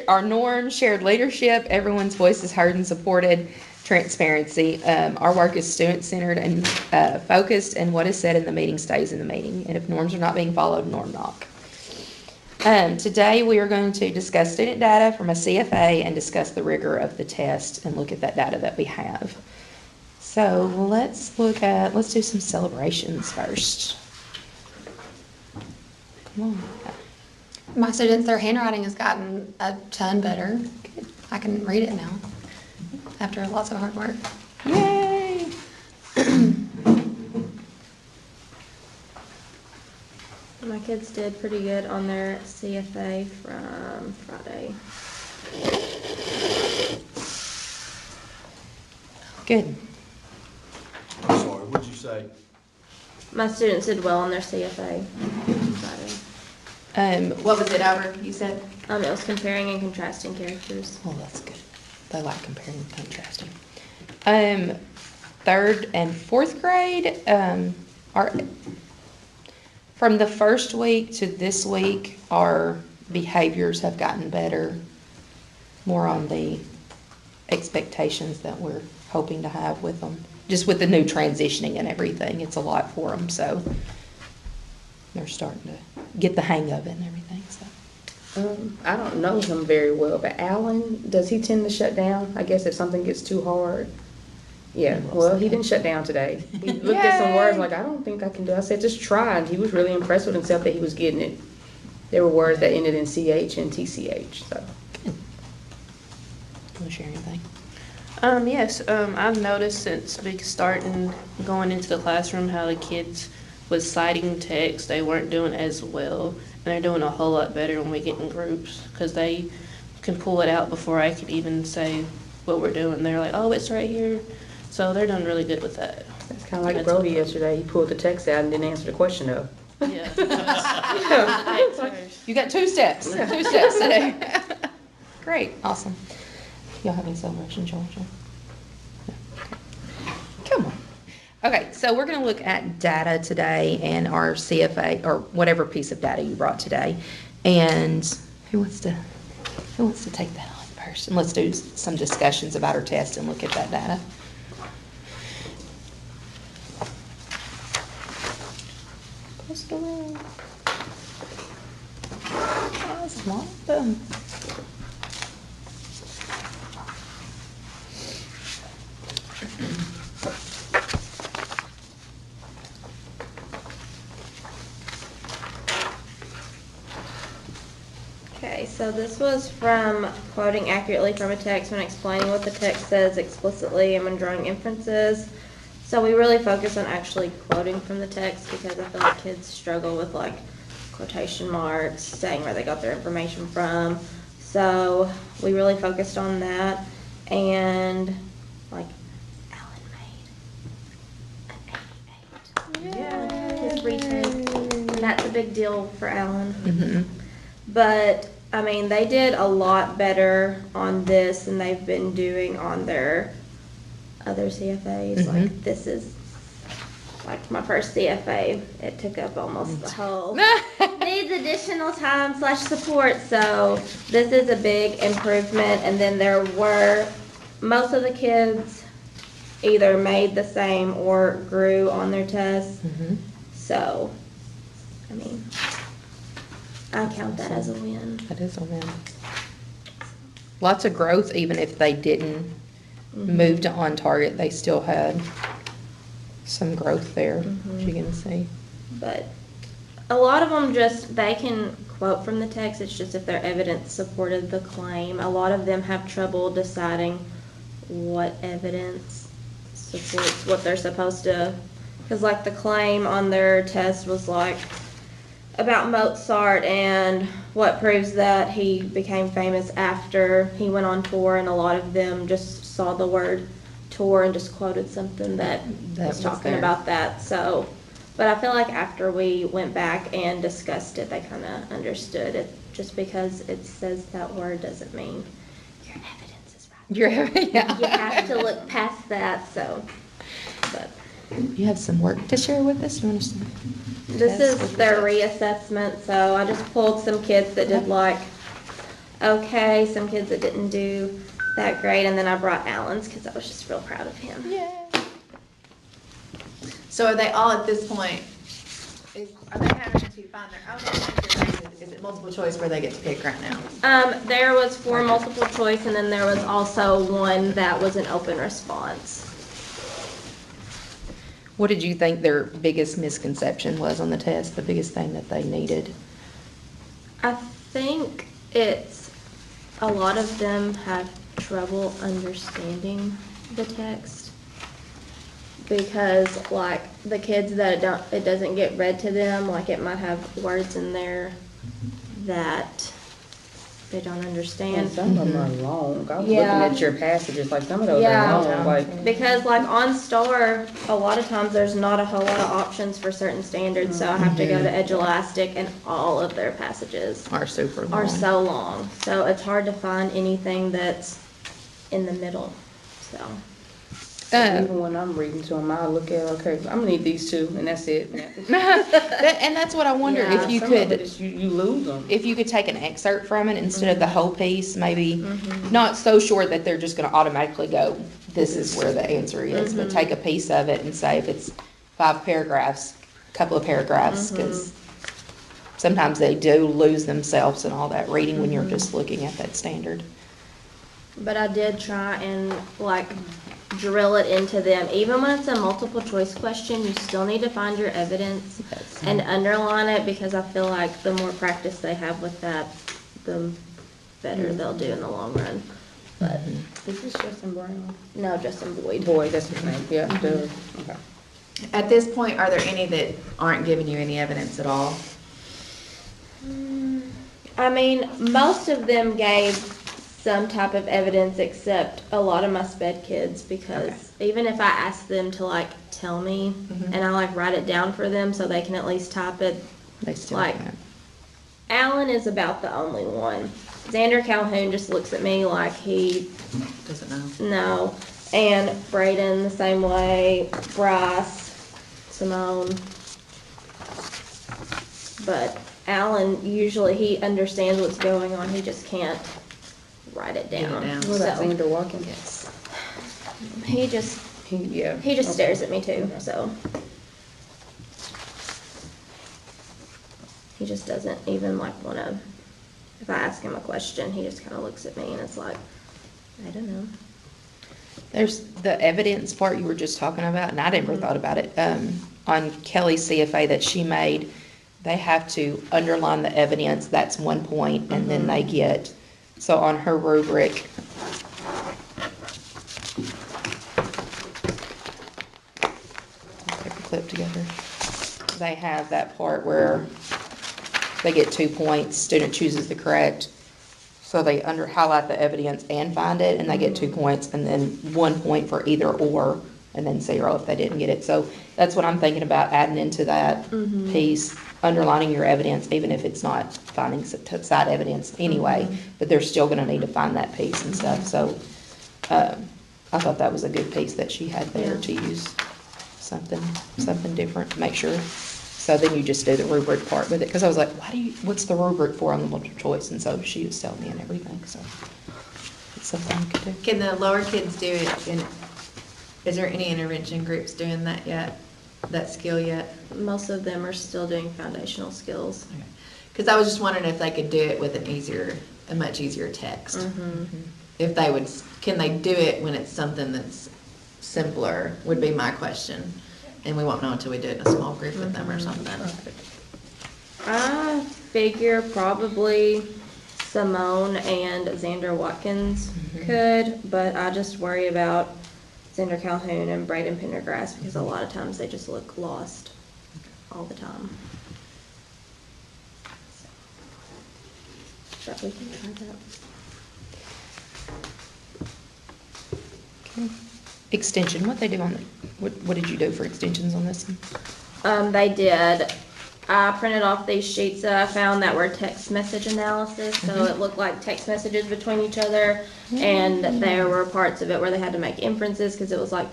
Our norms, shared leadership, everyone's voice is heard and supported, transparency. Our work is student-centered and focused, and what is said in the meeting stays in the meeting. And if norms are not being followed, norm knock. Today, we are going to discuss student data from a CFA and discuss the rigor of the test and look at that data that we have. So let's do some celebrations first. Come on. My students, their handwriting has gotten a ton better. Good. I can read it now after lots of hard work. Yay! My kids did pretty good on their CFA from Friday. Good. I'm sorry, what'd you say? My students did well on their CFA from Friday. What was it over, you said? It was comparing and contrasting characters. Oh, that's good. They like comparing and contrasting. Third and fourth grade, from the first week to this week, our behaviors have gotten better, more on the expectations that we're hoping to have with them. Just with the new transitioning and everything, it's a lot for them, so they're starting to get the hang of it and everything, so. I don't know him very well, but Alan, does he tend to shut down? I guess if something gets too hard. Yeah, well, he didn't shut down today. He looked at some words like, I don't think I can do it. I said, just try. And he was really impressed with himself that he was getting it. There were words that ended in CH and TCH, so. Good. Want to share anything? Yes, I've noticed since we starting going into the classroom how the kids with citing text, they weren't doing as well. And they're doing a whole lot better when we get in groups because they can pull it out before I could even say what we're doing. They're like, oh, it's right here. So they're doing really good with that. That's kind of like Brody yesterday. He pulled the text out and didn't answer the question though. Yeah. You got 2 steps. 2 steps today. Great, awesome. Y'all have any celebrations, Georgia? No. Okay. Come on. Okay, so we're going to look at data today and our CFA or whatever piece of data you brought today. And who wants to take that on first? And let's do some discussions about our test and look at that data. Post it around. Oh, that's a lot of them. Okay, so this was from quoting accurately from a text when explaining what the text says explicitly and when drawing inferences. So we really focus on actually quoting from the text because I feel like kids struggle with like quotation marks, saying where they got their information from. So we really focused on that, and like Alan made an 88. His retake, and that's a big deal for Alan. Mm-hmm. But, I mean, they did a lot better on this than they've been doing on their other CFAs. Mm-hmm. Like, this is, like, my first CFA. It took up almost the whole. Needs additional time / support. So, this is a big improvement. And then there were, most of the kids either made the same or grew on their tests. Mm-hmm. So, I mean, I count that as a win. That is a win. Lots of growth, even if they didn't move to on target, they still had some growth there, as you can see. But a lot of them they can quote from the text. It's just if their evidence supported the claim. A lot of them have trouble deciding what evidence supports what they're supposed to. Because like the claim on their test was like, about Mozart and what proves that he became famous after he went on tour, and a lot of them just saw the word tour and just quoted something that was talking about that. So, but I feel like after we went back and discussed it, they kind of understood it. Just because it says that word doesn't mean your evidence is right. Yeah. You have to look past that. So, but You have some work to share with us? You want to? this is their reassessment. So I just pulled some kids that did like okay, some kids that didn't do that great, and then I brought Alan's because I was just real proud of him. So are they all at this point, are they having to find their own answers, or is it multiple choice where they get to pick right now? There was 4 multiple choice, and then there was also one that was an open response. What did you think their biggest misconception was on the test, the biggest thing that they needed? I think it's a lot of them have trouble understanding the text because like the kids that it doesn't get read to them, like it might have words in there that they don't And understand. some of them are long. I was Yeah. looking at your passages, like some of those Yeah. are long, like. Because like on Star, a lot of times there's not a whole lot of options for certain standards, so I have to go to Edulastic, and all of their passages Are super long. are so long. So it's hard to find anything that's in the middle, so. Even when I'm reading to them, I look at, okay, I'm gonna need these two, and that's it. And that's what I wonder, Yeah, if you Some of it could, is you lose them. if you could take an excerpt from it instead of the whole piece, maybe, not so short that they're just gonna automatically go, this is where the answer is, but take a piece of it and say if it's 5 paragraphs, a couple of paragraphs, because sometimes they do lose themselves in all that reading when you're just looking at that standard. But I did try and like drill it into them. Even when it's a multiple choice question, you still need to find your evidence and underline it, because I feel like the more practice they have with that, the better they'll do in the long run. But Is this Justin Brown? no, Justin Boyd. Boy, that's his name, yeah, duh, okay. At this point, are there any that aren't giving you any evidence at all? I mean, most of them gave some type of evidence, except a lot of my sped kids, because even if I ask them to like tell me and I like write it down for them so they can at least type it, They still like can't. Alan is about the only one. Xander Calhoun just looks at me like he Doesn't know. no, and Braden the same way, Bryce, Simone, but Alan usually he understands what's going on. He just can't write it Get it down. down. What about So Xander Watkins? Yes. he just Yeah. he just okay. stares at me too. So he just doesn't even like want to. If I ask him a question, he just kind of looks at me and it's like, I don't know. There's the evidence part you were just talking about, and I never thought about it. On Kelly's CFA that she made, they have to underline the evidence, that's 1 point, and then they get, so on her rubric, paperclip together, they have that part where they get 2 points, student chooses the correct, so they highlight the evidence and find it, and they get 2 points, and then 1 point for either or, and then 0 if they didn't get it. So that's what I'm thinking about adding into that piece, underlining your evidence, even if it's not finding side evidence anyway, but they're still gonna need to find that piece and stuff. So, I thought that was a good piece that she had there to use something different to make sure. So then you just do the rubric part with it, because I was like, what's the rubric for on the multiple choice? And so she was telling me and everything, so it's something you could do. Can the lower kids do it, and is there any intervention groups doing that yet, that skill yet? Most of them are still doing foundational skills. Because I was just wondering if they could do it with a much easier text. If they would, can they do it when it's something that's simpler, would be my question. And we won't know until we do it in a small group with them or something. I figure probably Simone and Xander Watkins could, but I just worry about Xander Calhoun and Braden Pendergrass because a lot of times they just look lost all the time. But we can try that. Okay. Extension, what they do on what did you do for extensions on this one? They did. I printed off these sheets that I found that were text message analysis, so it looked like text messages between each other, and there were parts of it where they had to make inferences, because it was like,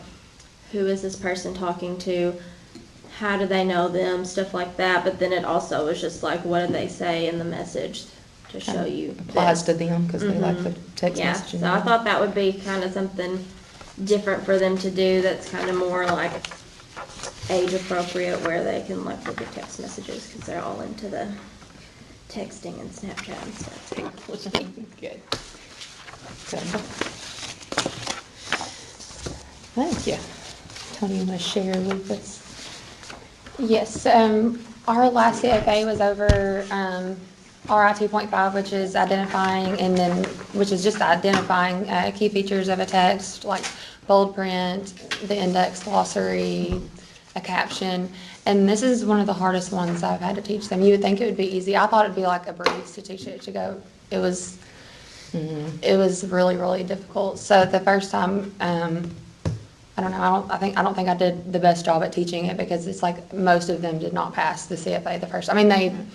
who is this person talking to? How do they know them? Stuff like that, but then it also was just like, what did they say in the message? to show you Applies to this. them because they like the text Yeah, messaging. so I thought that would be kind of something different for them to do that's kind of more like age appropriate where they can like look at text messages because they're all into the texting and Snapchat and stuff. Good. So, thank you. Tony, you want to share with us? Yes, our last CFA was over, RI 2.5, which is identifying and then, which is just identifying, key features of a text, like bold print, the index glossary, a caption. And this is one of the hardest ones I've had to teach them. You would think it would be easy. I thought it'd be like a breeze to teach it to go. It was really, really difficult. So the first time, I don't know, I don't think I did the best job at teaching it because it's like most of them did not pass the CFA the first. I mean,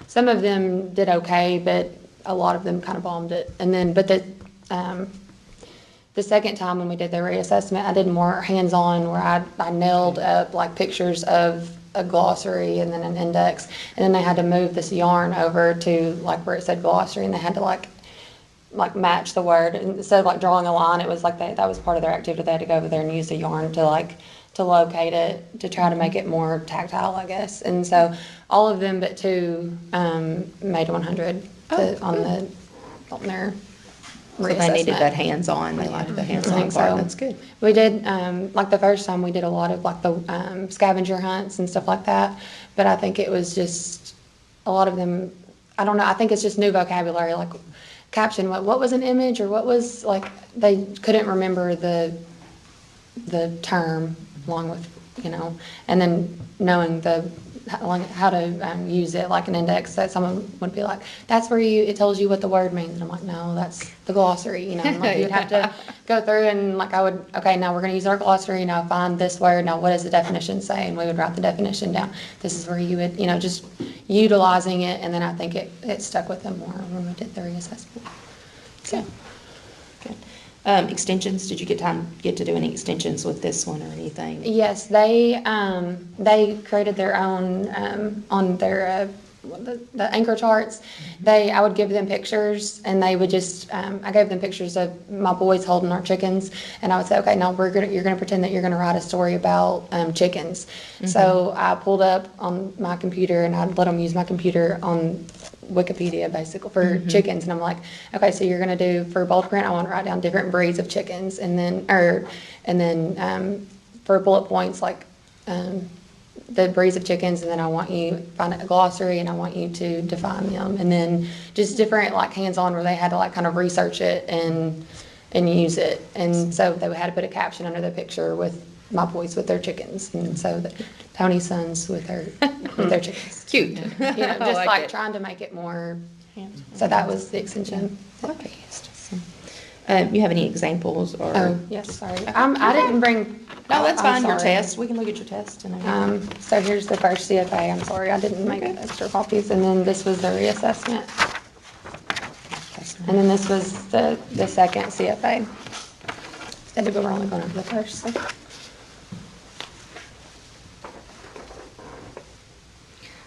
some of them did okay, but a lot of them kind of bombed it. And then, but the second time when we did the reassessment, I did more hands-on where I nailed up like pictures of a glossary and then an index. And then they had to move this yarn over to like where it said glossary and they had to like match the word. And instead of like drawing a line, it was like that was part of their activity. They had to go over there and use the yarn to locate it, to try to make it more tactile, I guess. And so all of them but two made 100 on their So they needed reassessment. that hands-on, they liked the I hands-on think part, so. that's good. We did, like the first time, we did a lot of like the scavenger hunts and stuff like that. But I think it was just, a lot of them, I don't know, I think it's just new vocabulary, like caption, what was an image or what was, like, they couldn't remember the term along with, and then knowing how to use it, like an index, that someone would be like, that's where it tells you what the word means. And I'm like, no, that's the glossary, like you'd have to go through and like okay, now we're gonna use our glossary, now find this word, now what does the definition say? And we would write the definition down. This is where you would, just utilizing it, and then I think it stuck with them more when we did the reassessment. So. Good. Extensions, did you get to do any extensions with this one or anything? Yes, they created their own on their the anchor charts. I would give them pictures, and they would just I gave them pictures of my boys holding our chickens, and I would say, okay, now you're gonna pretend that you're gonna write a story about chickens. So I pulled up on my computer, and I'd let them use my computer on Wikipedia basically for chickens, and I'm like, okay, so you're gonna do for bold print, I want to write down different breeds of chickens, and then for bullet points like the breeds of chickens, and then I want you find a glossary, and I want you to define them, and then just different like hands-on where they had to like kind of research it and use it, and so they had to put a caption under the picture with my boys with their chickens, and so Tony's sons with their chickens. Cute. Just like trying to make it more. So that was the extension. Okay. You have any examples or? Oh, yes, sorry. I didn't bring. No, that's I'm fine, your sorry. test, we can look at your test and everything. So here's the first CFA. I'm sorry, I didn't make extra copies. And then this was the reassessment. And then this was the second CFA. Instead of we're only going over the first. So.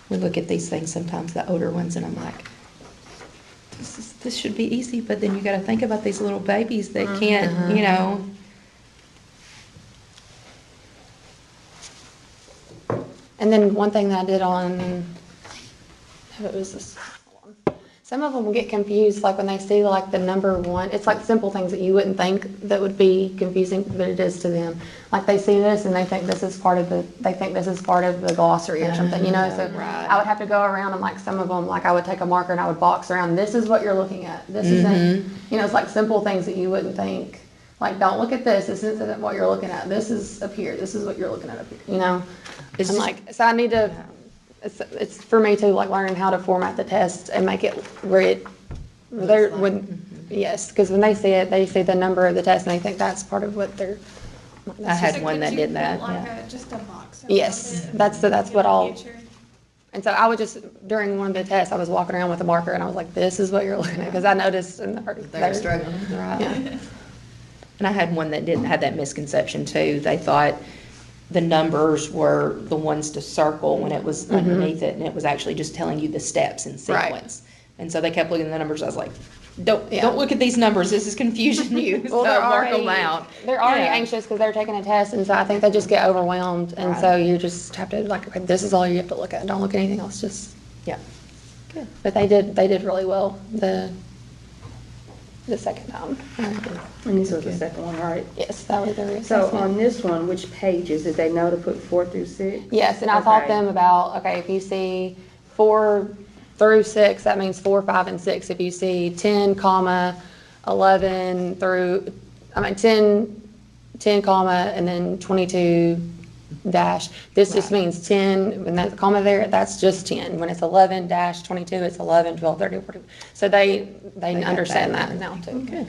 We look at these things sometimes, the older ones, and I'm like, this should be easy, but then you gotta think about these little babies that can't, And then one thing that I did on, it was this one. Some of them get confused, like when they see like the number one, it's like simple things that you wouldn't think that would be confusing, but it is to them. Like they see this and they think this is part of the glossary or something, so right. I would have to go around and like some of them, like I would take a marker and I would box around, this is what you're looking at, this isn't, it's like simple things that you wouldn't think. Like, don't look at this isn't what you're looking at, this is up here, this is what you're looking at up here, It's I'm just- like, so I need to, it's for me to like learning how to format the test and make it where yes, because when they see it, they see the number of the test and they think that's part of what they're. I had one that did that, Just a box. Yes, that's what I'll. And so I would just, during one of the tests, I was walking around with a marker and I was like, this is what you're looking at, because I noticed in the first. They were struggling. Right. Yeah. And I had one that didn't have that misconception too. They thought the numbers were the ones to circle when it was underneath it, and it was actually just telling you the steps in Right. sequence. And so they kept looking at the numbers. I was like, don't Yeah. look at these numbers. This is confusing you. Well, So mark them out. they're already Yeah. anxious because they're taking a test, and so I think they just get overwhelmed, and so Right. you just have to, like, okay, this is all you have to look at. Don't look at anything else, just, Yeah. Good. but they did really well the second time. And this was the second one, right? Yes, that was the So reassessment. on this one, which pages, did they know to put 4 through 6? Yes, and I taught Okay. them about, okay, if you see 4 through 6, that means 4, 5, and 6. If you see 10, comma, 11 through, 10 comma, and then 22 dash, this just means 10, when that comma there, that's just 10. When it's 11 dash 22, it's 11, 12, 13, 14. So they got understand that. that now too. Good.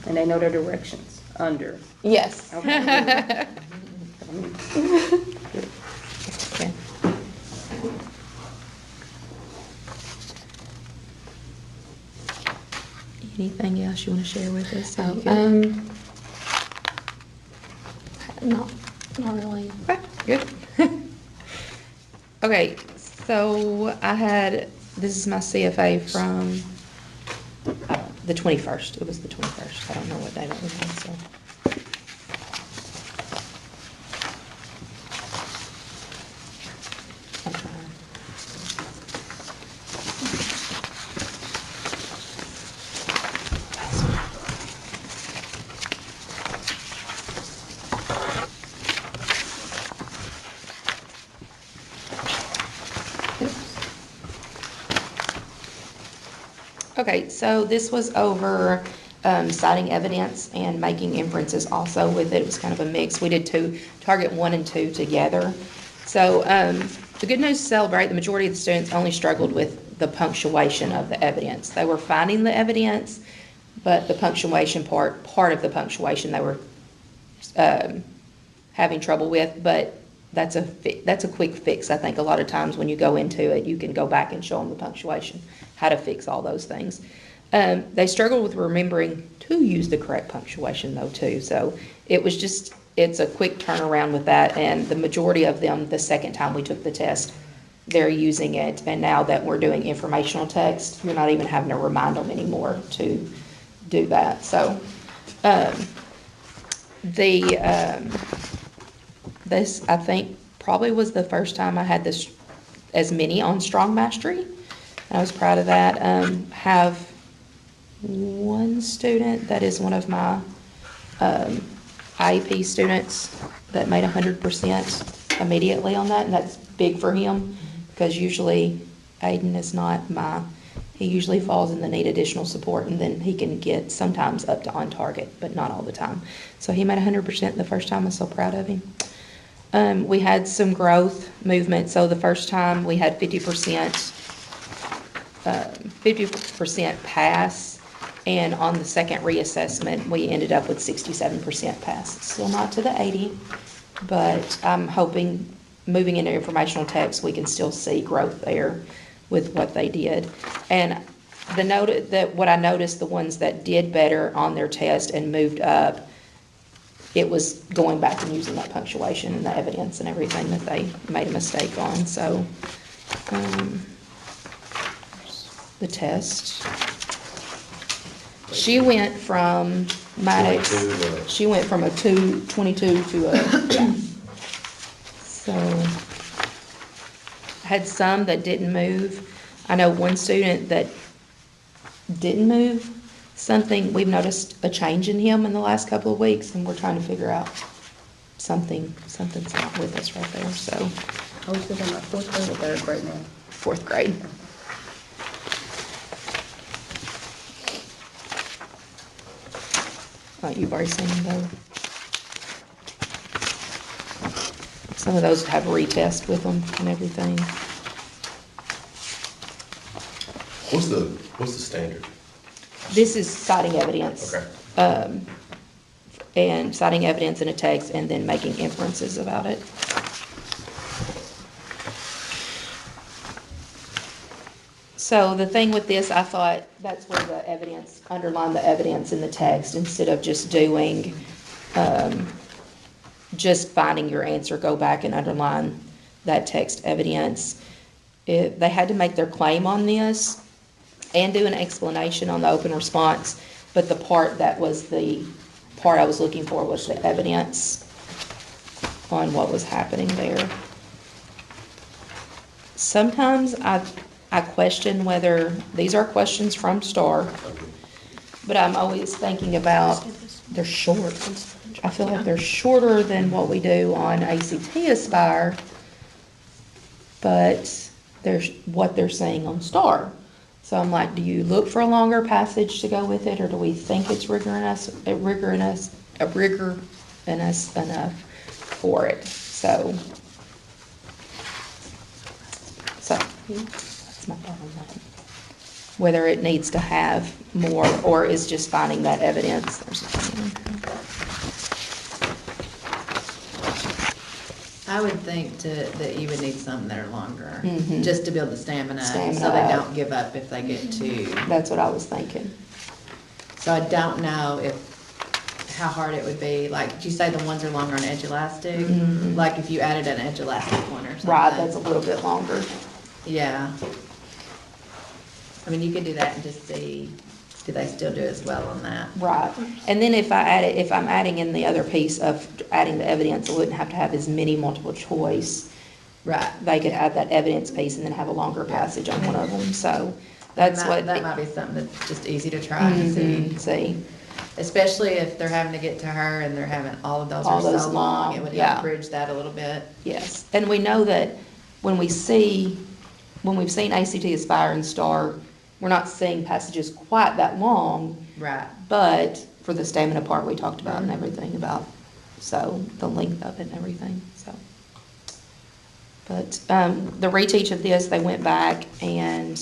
And they know their directions under. Yes. Okay. Okay. Anything else you want to share with us? So, not really. Okay, good. Okay, so this is my CFA from the 21st. It was the 21st. I don't know what day that was on, so. I'm trying. Okay, so this was over citing evidence and making inferences also with it. It was kind of a mix. We did target 1 and 2 together. So the good news to celebrate, the majority of the students only struggled with the punctuation of the evidence. They were finding the evidence, but the punctuation part of the punctuation they were having trouble with, but that's a quick fix. I think a lot of times when you go into it, you can go back and show them the punctuation, how to fix all those things. They struggled with remembering to use the correct punctuation though too. So it's a quick turnaround with that, and the majority of them, the second time we took the test, they're using it. And now that we're doing informational text, you're not even having to remind them anymore to do that. So this, I think, probably was the first time I had this as many on strong mastery. I was proud of that. Have one student that is one of my IEP students that made 100% immediately on that, and that's big for him because usually Aiden is not he usually falls in the need additional support, and then he can get sometimes up to on target, but not all the time. So he made 100% the first time. I'm so proud of him. We had some growth movement. So the first time we had 50% pass, and on the second reassessment, we ended up with 67% pass. Still not to the 80, but I'm hoping moving into informational text, we can still see growth there with what they did. And what I noticed, the ones that did better on their test and moved up, it was going back and using that punctuation and the evidence and everything that they made a mistake on. So the test. She went from Maddox, 22 to- she went from a 222 to a, yeah. So I had some that didn't move. I know one student that didn't move. We've noticed a change in him in the last couple of weeks, and we're trying to figure out something's not with us right there, so, I was still in my 4th grade or 3rd grade now. 4th grade. Oh, you've already seen them though. Some of those have retest with them and everything. What's the standard? This is citing evidence. Okay. And citing evidence in a text and then making inferences about it. So the thing with this, I thought that's where the evidence, underline the evidence in the text instead of just doing, just finding your answer, go back and underline that text evidence. They had to make their claim on this, and do an explanation on the open response, but the part that was the part I was looking for was the evidence on what was happening there. Sometimes I question whether, these are questions from STAR, but I'm always thinking about, they're short. I feel like they're shorter than what we do on ACT Aspire, but there's what they're saying on STAR. So I'm like, do you look for a longer passage to go with it, or do we think it's rigorous enough for it? So that's my thought on that. Whether it needs to have more, or is just finding that evidence. I would think that you would need some that are longer, Mhm. just to build the stamina, so Stamina they up. don't give up if they get too. That's what I was thinking. So I don't know how hard it would be, like, did you say the ones are longer on edge elastic? Mhm. Like if you added an edge elastic one or something? Right, that's a little bit longer. Yeah. I mean, you could do that and just see, do they still do as well on that? Right. And then if I'm adding in the other piece of adding the evidence, I wouldn't have to have as many multiple choice. Right. They could have that evidence piece and then have a longer passage on one of them, so that's what. That might be something that's just easy to try and Mhm, see, especially if they're having to get to her and they're having, all of those All are those so long, long, it would yeah. help bridge that a little bit. yes. And we know that when we've seen ACT Aspire and STAR, we're not seeing passages quite that long, Right. but for the stamina part we talked about and everything about, so the length of it and everything, so. But the reteach of this, they went back and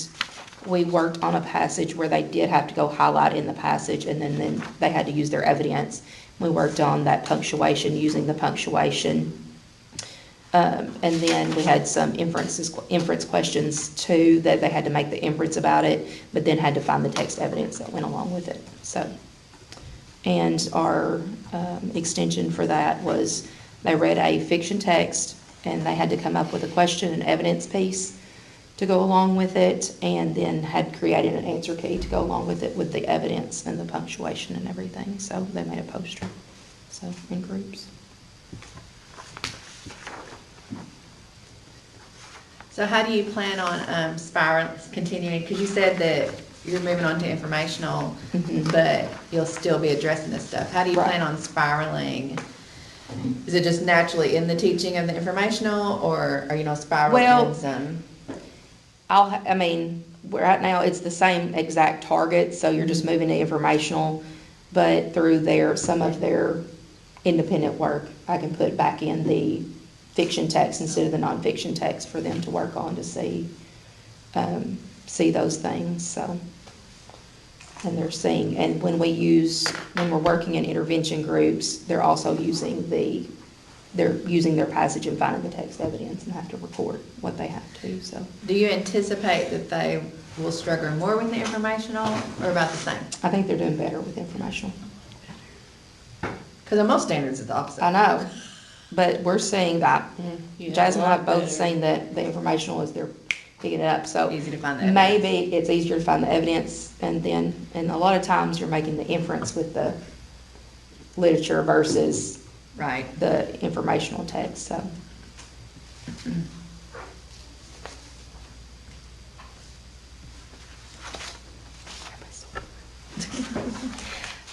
we worked on a passage where they did have to go highlight in the passage, and then they had to use their evidence. We worked on that punctuation, using the punctuation. And then we had some inference questions too, that they had to make the inference about it, but then had to find the text evidence that went along with it, so. And our extension for that was, they read a fiction text, and they had to come up with a question and evidence piece to go along with it, and then had created an answer key to go along with it with the evidence and the punctuation and everything. So they made a poster, so in groups. So how do you plan on continuing, because you said that you're moving on to informational, Mhm. but you'll still be addressing this stuff. How do you Right. plan on spiraling? Is it just naturally in the teaching of the informational, or are you spiraling Well, in some? Right now, it's the same exact target, so you're just moving to informational, but through some of their independent work, I can put back in the fiction text instead of the nonfiction text for them to work on to see those things, so. And they're seeing, and when we're working in intervention groups, they're also using their passage and finding the text evidence and have to record what they have to, so. Do you anticipate that they will struggle more with the informational, or about the same? I think they're doing better with informational. Because in most standards, it's the opposite. I know, but we're seeing that. Yeah, Jasmine and I a lot both better. seen that the informational is they're picking it up, so. Easy to find the evidence. Maybe it's easier to find the evidence, and a lot of times you're making the inference with the literature versus Right. the informational text, so.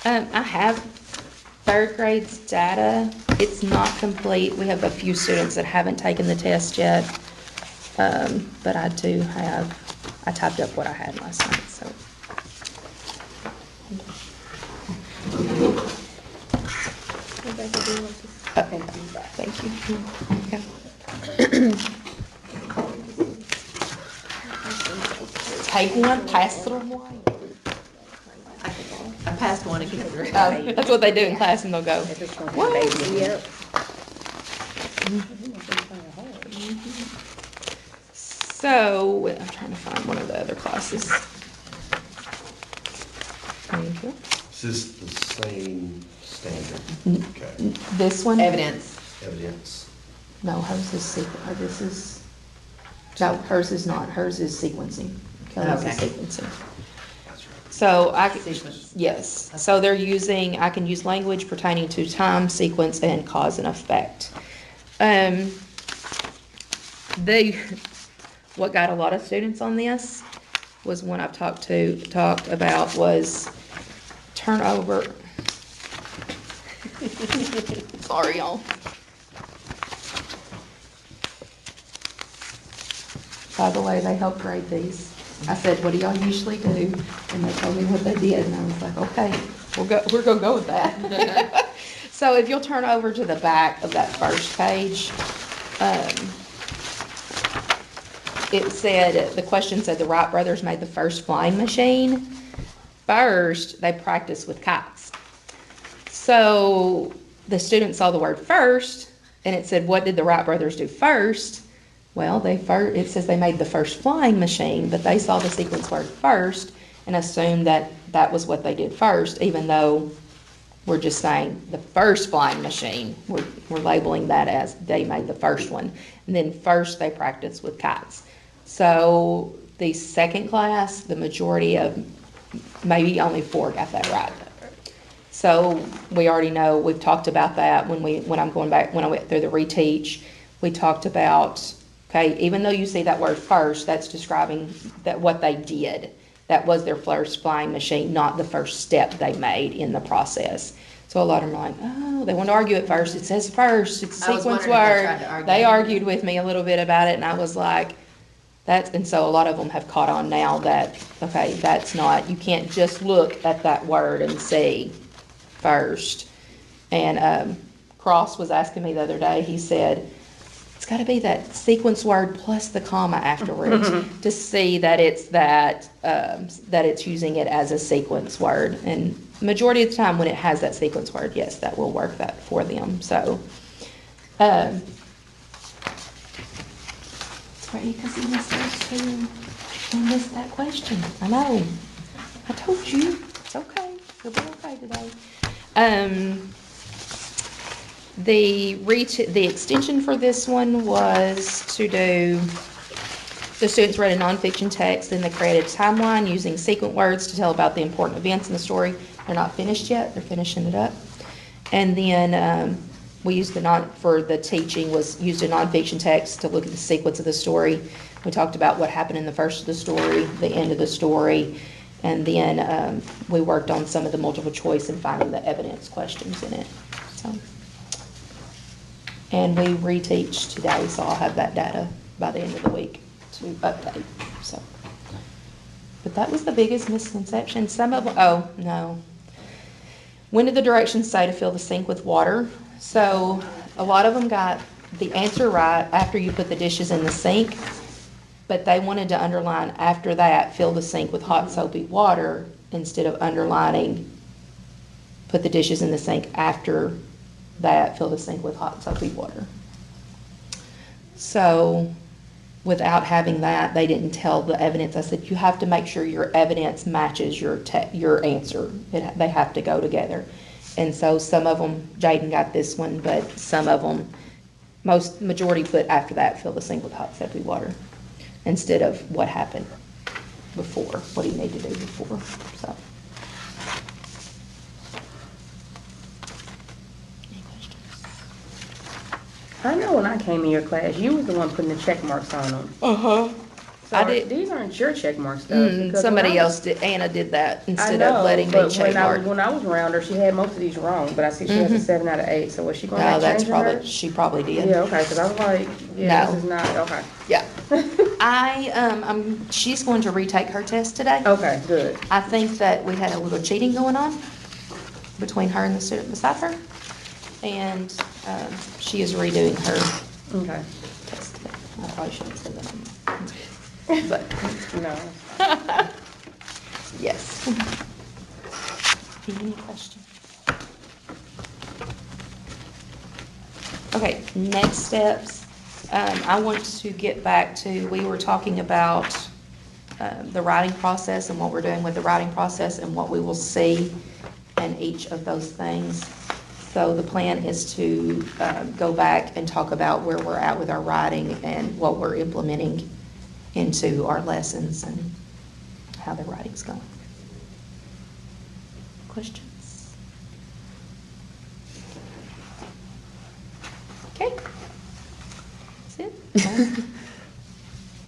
I have third grade's data. It's not complete. We have a few students that haven't taken the test yet. But I typed up what I had last night, so. Okay, thank you. Okay. Take one, pass through one. I passed one again. That's what they do in class, and they'll go, what? Yep. So, I'm trying to find one of the other classes. Thank you. Is this the same standard? Okay, This one? Evidence. evidence. No, hers is hers is not. Hers is sequencing. Kelly's the Okay. sequencer. So Sequence. yes, so they're using, I can use language pertaining to time, sequence, and cause and effect. They, what got a lot of students on this was one I've talked about was turnover. Sorry, y'all. By the way, they helped grade these. I said, what do y'all usually do? And they told me what they did, and I was like, okay, we're gonna go with that. So if you'll turn over to the back of that first page, it said, the question said the Wright brothers made the first flying machine. First, they practiced with kites. So the students saw the word first, and it said, what did the Wright brothers do first? Well, it says they made the first flying machine, but they saw the sequence word first and assumed that that was what they did first, even though we're just saying the first flying machine. We're labeling that as they made the first one. And then first they practiced with kites. So the second class, the majority of, maybe only 4 got that right. So we already know, we've talked about that when I went through the reteach, we talked about, okay, even though you see that word first, that's describing that what they did. That was their first flying machine, not the first step they made in the process. So a lot of them are like, oh, they want to argue at first. It says first, it's a I was sequence wondering if they word. tried to argue. They argued with me a little bit about it, and I was like, and so a lot of them have caught on now that, okay, that's not, you can't just look at that word and see first. And Cross was asking me the other day, he said, it's got to be that sequence word plus the comma afterwards to see that it's that it's using it as a sequence word. And majority of the time when it has that sequence word, yes, that will work that for them. So, it's right because he missed those two. He missed that question. I know. I told you. It's okay. You'll be okay today. The extension for this one was to do, the students read a nonfiction text and they created a timeline using sequence words to tell about the important events in the story. They're not finished yet, they're finishing it up. And then we used for the teaching was used a nonfiction text to look at the sequence of the story. We talked about what happened in the first of the story, the end of the story, and then we worked on some of the multiple choice and finding the evidence questions in it. So. And we reteach today, so I'll have that data by the end of the week to update, so. But that was the biggest misconception. Some of them, oh, no. When did the directions say to fill the sink with water? So a lot of them got the answer right after you put the dishes in the sink, but they wanted to underline after that, fill the sink with hot soapy water instead of underlining, put the dishes in the sink after that, fill the sink with hot soapy water. So without having that, they didn't tell the evidence. I said, you have to make sure your evidence matches your answer. They have to go together. And so some of them, Jaden got this one, but some of them, majority put after that, fill the sink with hot soapy water instead of what happened before, what he needed to do before, so. I know when I came in your class, you was the one putting the check marks on them. Uh-huh. So I did. These aren't your check marks though. because when Somebody I was- else did, Anna did that I instead know, of letting me but check mark. when I was around her, she had most of these wrong, but I see she has a 7 out of 8, so was she going No, to that's change probably, hers? she probably did. Yeah, okay, because I was like, yeah, No. this is not, okay. Yeah. She's going to retake her test today. Okay, good. I think that we had a little cheating going on between her and the student beside her. And she is redoing her Okay. test today. I probably shouldn't say that. But, No. yes. Any questions? Okay, next steps. I want to get back to, we were talking about the writing process and what we're doing with the writing process and what we will see in each of those things. So the plan is to go back and talk about where we're at with our writing and what we're implementing into our lessons and how their writing's going. Questions? Okay. That's it.